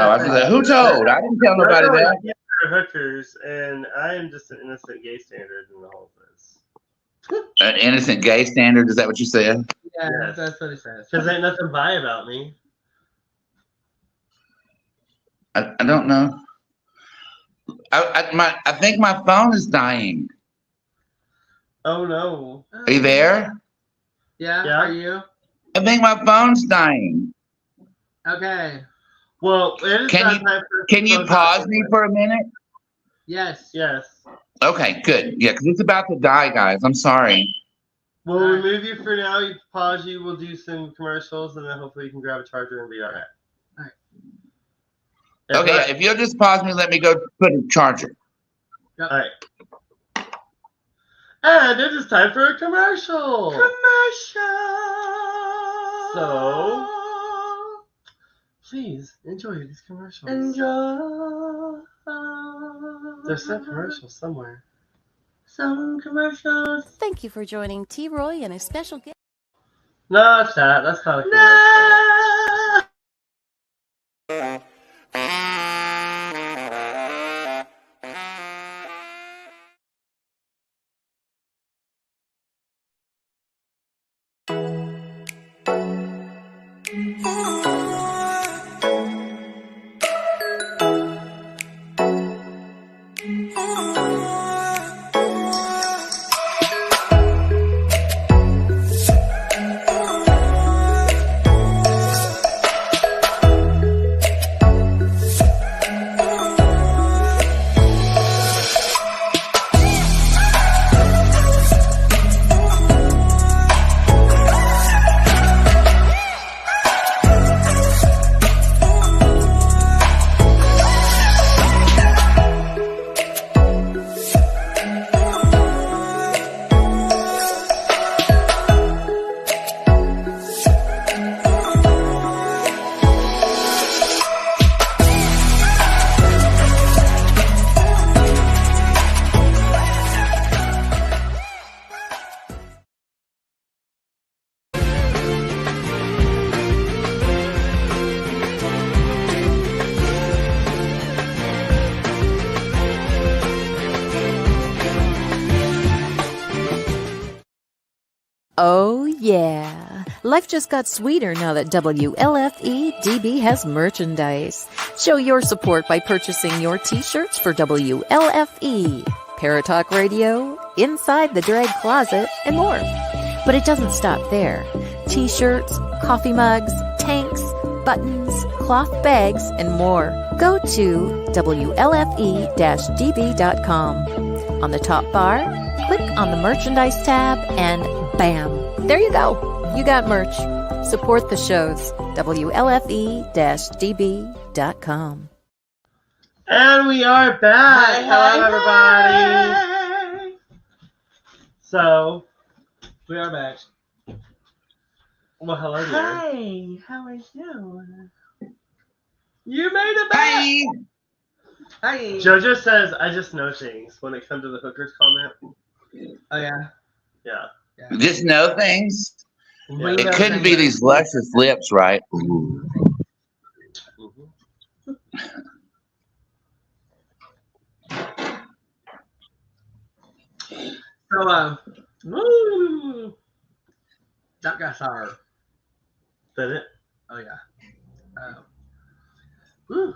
who told? I didn't tell nobody that. They're hookers, and I am just an innocent gay standard in the whole this. An innocent gay standard? Is that what you said? Yeah, yes. That's what he says. Because ain't nothing bi about me. I don't know. I think my phone is dying. Oh no! Are you there? Yeah. Are you? I think my phone's dying. Okay. Well, can you pause me for a minute? Yes. Okay, good. Yeah, because it's about to die, guys. I'm sorry. We'll remove you for now. You pause you. We'll do some commercials, and then hopefully you can grab a charger and be all right. Okay, if you'll just pause me, let me go put a charger. Yep. All right. And it is time for a commercial. So, please enjoy these commercials. There's some commercials somewhere. Some commercials. Thank you for joining T. Roy and a special guest. No, it's not. That's not a commercial. No! Oh, yeah. Life just got sweeter now that WLFE-DB has merchandise. Show your support by purchasing your t-shirts for WLFE, Paratalk Radio, Inside the Drag Closet, and more. But it doesn't stop there. T-shirts, coffee mugs, tanks, buttons, cloth bags, and more. Go to WLFE-DB.com. On the top bar, click on the merchandise tab and bam, there you go. You got merch. Support the shows. WLFE-DB.com. And we are back. Hello, everybody. So, We are back. well, hello there. Hey, how are you? You made it back. Hey, Hey. JoJo says, I just know things when it comes to the hookers comment. Oh yeah. Yeah. just know things. We It know couldn't be things. these luscious lips, right? Ooh. Mhm. So woo, that got sour. Did it? Oh yeah. Woo.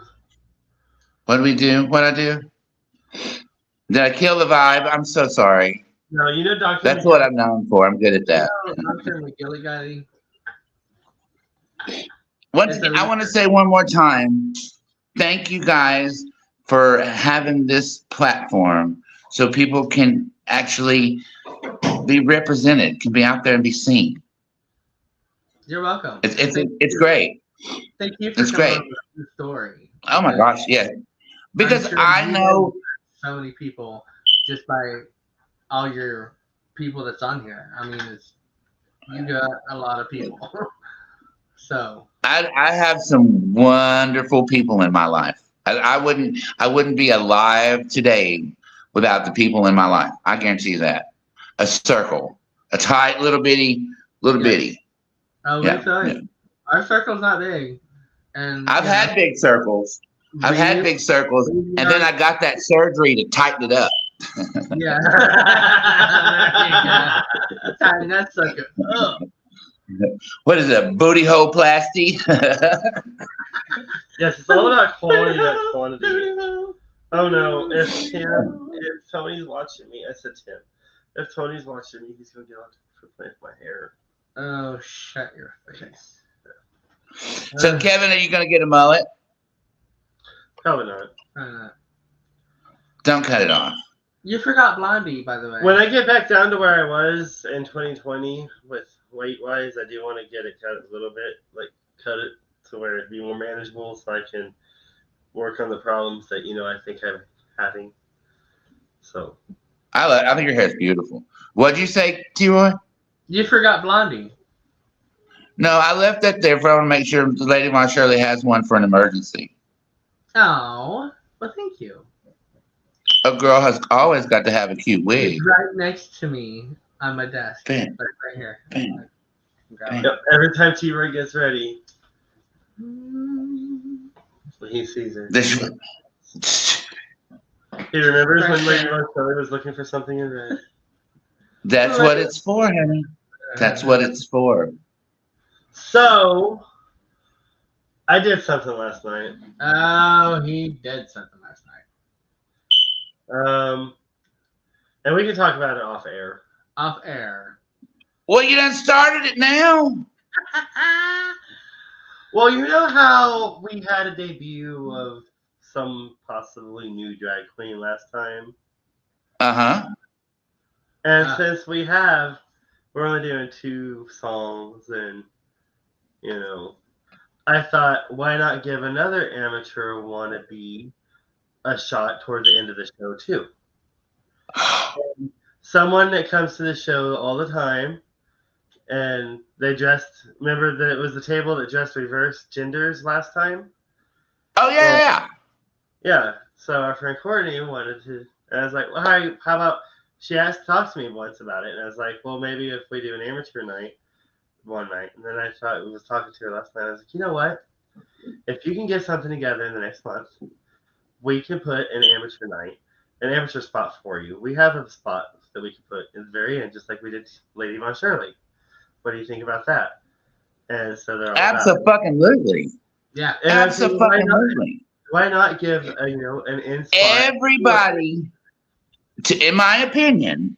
What do we do? What I do? Did I kill the vibe? I'm so sorry. No, you know Dr. That's what I'm known for. I'm good at that. Dr. McGillicuddy. I want to say one more time, thank you guys for having this platform so people can actually be represented, can be out there and be seen. You're welcome. It's great. Thank you for It's coming great. up with the story. Oh my gosh, yeah. Because I'm sure I you know so many people just by all your people that's on here. I mean, you got a lot of people. So I have some wonderful people in my life. I wouldn't be alive today without the people in my life. I guarantee you that. A circle, a tight little bitty. Oh, Yeah, we tell you, yeah. our circle's not big, and I've had big circles. I've had big circles, and then I got that surgery to tighten it up. Yeah. Tighten that sucker up. What is it, booty hole plasty? Yes, it's all about quality, not quantity. Oh no, if Tony's watching me, I said Tim. If Tony's watching me, he's gonna get on for playing with my hair. Oh, shut your face. So, Kevin, are you going to get a mullet? Probably not. Don't cut it off. You forgot Blondie, by the way. When I get back down to where I was in 2020 with weight-wise, I do want to get it cut a little bit, like cut it to where it'd be more manageable so I can work on the problems that, I think I'm having. So. I think your hair is beautiful. What'd you say, T-Roy? You forgot Blondie. No, I left that there for I want to make sure the Lady Von Shirley has one for an emergency. Oh, well, thank you. A girl has always got to have a cute wig. It's right next to me on my desk. Bam. Right here. Bam. Bam. Yep, every time T-Roy gets ready, he sees her. He remembers when Lady Von Shirley was looking for something in red. That's what it's for, honey. That's what it's for. So, I did something last night. Oh, he did something last night. And we can talk about it off air. Off air. Well, you done started it now. Well, you know how we had a debut of some possibly new drag queen last time? Uh-huh. And since we're only doing 2 songs and, I thought, why not give another amateur wannabe a shot toward the end of the show, too? Someone that comes to the show all the time, and they remember that it was the table that dressed reverse genders last time? Oh, yeah. Yeah, so our friend Courtney wanted to, and I was like, well, how about, she talked to me once about it, and I was like, well, maybe if we do an amateur night, one night, and then I was talking to her last night, I was like, you know what? If you can get something together in the next month, we can put an amateur night, an amateur spot for you. We have a spot that we can put in the very end, just like we did Lady Von Shirley. What do you think about that? And so they're all Absolutely. Yeah. Absolutely. Why not give an in spot? Everybody, in my opinion,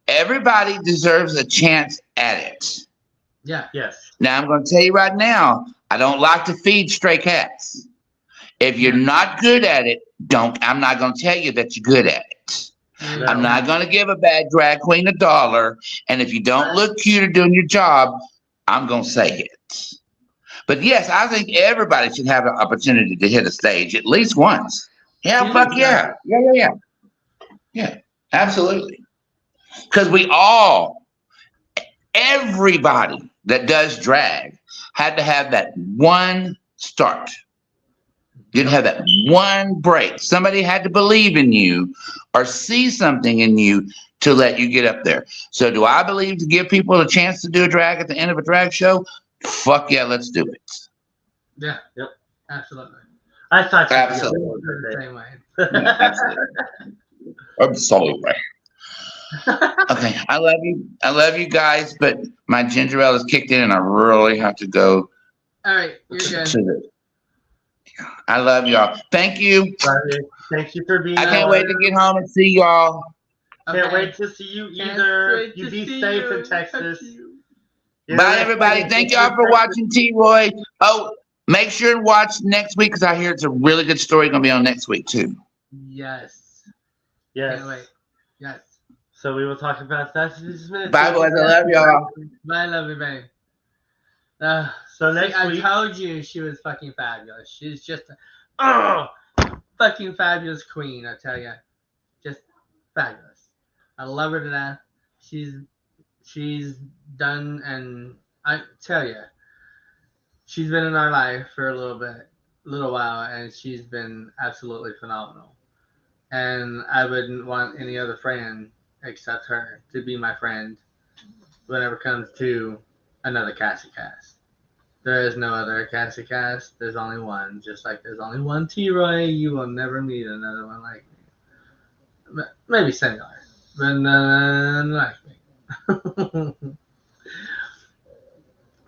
everybody deserves a chance at it. Yeah. Yes. Now, I'm going to tell you right now, I don't like to feed stray cats. If you're not good at it, I'm not going to tell you that you're good at it. No. I'm not going to give a bad drag queen $1. And if you don't look cute or doing your job, I'm going to say it. But yes, I think everybody should have an opportunity to hit a stage at least once. Yeah, fuck yeah. Yeah, absolutely. Because everybody that does drag had to have that one start. You'd have that one break. Somebody had to believe in you or see something in you to let you get up there. So do I believe to give people a chance to do a drag at the end of a drag show? Fuck yeah, let's do it. Yeah. Yep. Absolutely. I thought you'd Absolutely. be the same way. Yeah, absolutely. Absolutely. Okay, I love you. I love you guys, but my ginger ale is kicked in and I really have to go. All right, you're good. I love y'all. Thank you. Thank you for being I can't wait to get home and see y'all. Can't wait to see you either. You be safe in Texas. Bye, everybody. Thank y'all for watching T-Roy. Oh, make sure to watch next week because I hear it's a really good story going to be on next week, too. Yes. Yes. Wait. Yes. So we will talk about that in just a minute. Bye, boys. I love y'all. Bye, love you, babe. So next week, I told you she was fucking fabulous. She's just a fucking fabulous queen, I tell you. Just fabulous. I love her to death. She's done, and I tell you, she's been in our life for a little while, and she's been absolutely phenomenal. And I wouldn't want any other friend except her to be my friend whenever it comes to another Cassie Cass. There is no other Cassie Cass. There's only one. Just like there's only one T-Roy, you will never meet another one like me. Maybe similar, but none like me.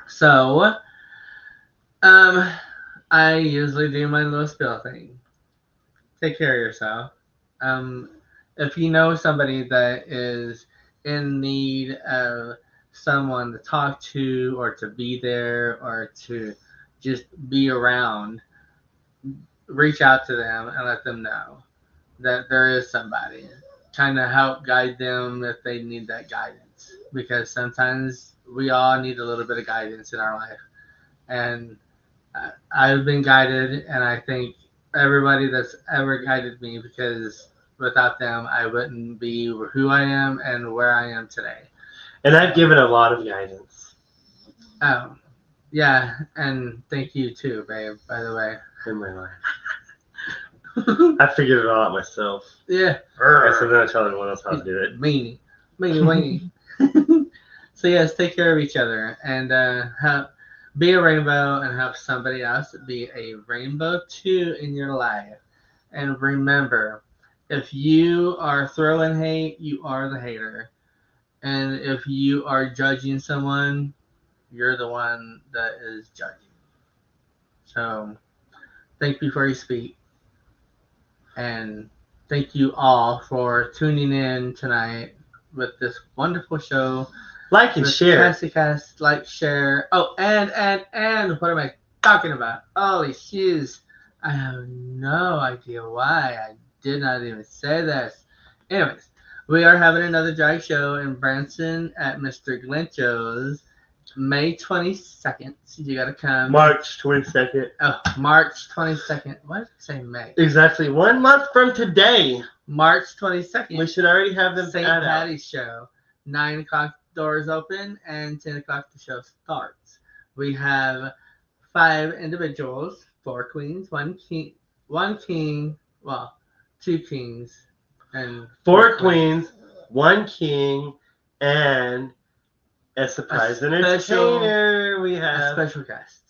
So, I usually do my little spill thing. Take care of yourself. If you know somebody that is in need of someone to talk to or to be there or to just be around, reach out to them and let them know that there is somebody. Kind of help guide them if they need that guidance. Because sometimes we all need a little bit of guidance in our life. And I've been guided, and I think everybody that's ever guided me, because without them, I wouldn't be who I am and where I am today. And I've given a lot of guidance. Oh, yeah, and thank you too, babe, by the way. In my life. I figured it all out myself. Yeah. So then I tell everyone else how to do it. Meanie, weenie. So yes, take care of each other and be a rainbow and help somebody else be a rainbow too in your life. And remember, if you are throwing hate, you are the hater. And if you are judging someone, you're the one that is judging. So think before you speak. And thank you all for tuning in tonight with this wonderful show. Like and share. Cassie Cass, like, share. Oh, and what am I talking about? Holy shoes. I have no idea why I did not even say this. Anyways, we are having another drag show in Branson at Mr. Glencho's May 22nd. So you gotta come. March 22nd. Oh, March 22nd. Why did I say May? Exactly 1 month from today. March 22nd. We should already have them St. Patty's show. 9 o'clock doors open and 10 o'clock the show starts. We have 5 individuals, 4 queens, 1 king, well, 2 kings, and 4 queens, 1 king, and a surprise entertainer. We have a special guest.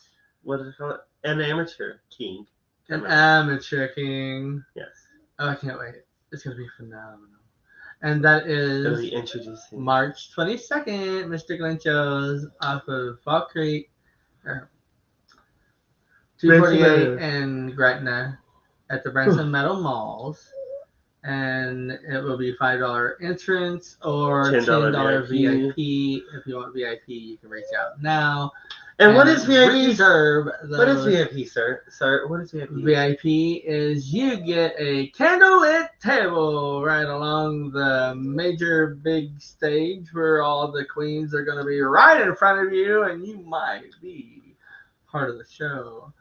What is it called? An amateur king. An amateur king. Yes. Oh, I can't wait. It's going to be phenomenal. And that is It'll be introducing March 22nd, Mr. Glencho's off of Fall Creek, 248 and Gretna at the Branson Meadow Malls. And it will be $5 entrance or $10 VIP. If you want VIP, you can reach out now. And what is VIP? Reserve those. What is VIP, sir? Sir, what is VIP? VIP is you get a candlelit table right along the major big stage where all the queens are going to be right in front of you, and you might be part of the show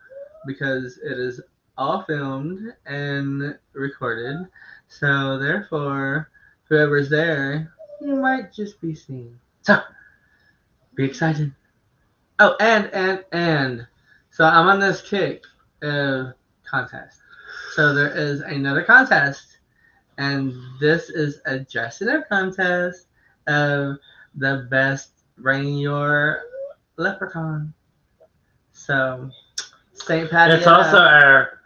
because it is all filmed and recorded. So therefore, whoever's there, you might just be seen. So be excited. Oh, and so I'm on this kick of contest. So there is another contest, and this is a dress-it-up contest of the best bring your leprechaun. So St. Patty. It's also our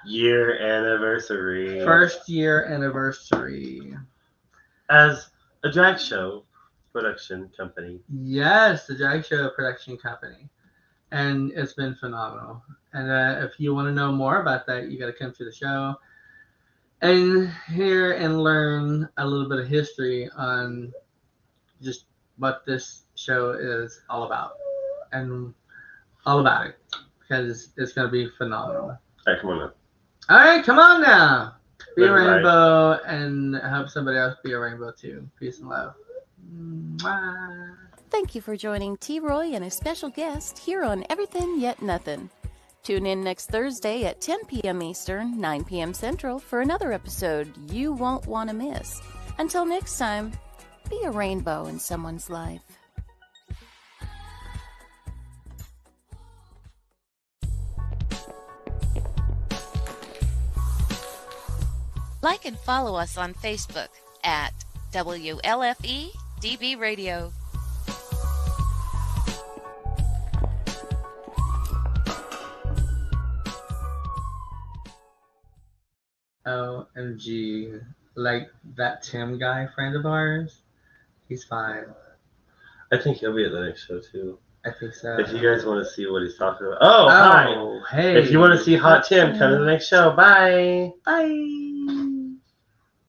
year anniversary. First year anniversary. As a drag show production company. Yes, the drag show production company. And it's been phenomenal. And if you want to know more about that, you got to come to the show and hear and learn a little bit of history on just what this show is all about and all about it, because it's going to be phenomenal. All right, come on now. All right, come on now. Be a Everybody. rainbow and help somebody else be a rainbow too. Peace and love. Mwah. Thank you for joining T. Roy and a special guest here on Everythin Yet Nothin. Tune in next Thursday at 10 p.m. Eastern, 9 p.m. Central for another episode you won't want to miss. Until next time, be a rainbow in someone's life. Like and follow us on Facebook at WLFE DB Radio. OMG. Like that Tim guy, friend of ours, he's fine. I think he'll be at the next show too. I think so. If you guys want to see what he's talking about. Oh, hi. Hey. If you want to see Hot Tim, come to the next show. Bye. Bye.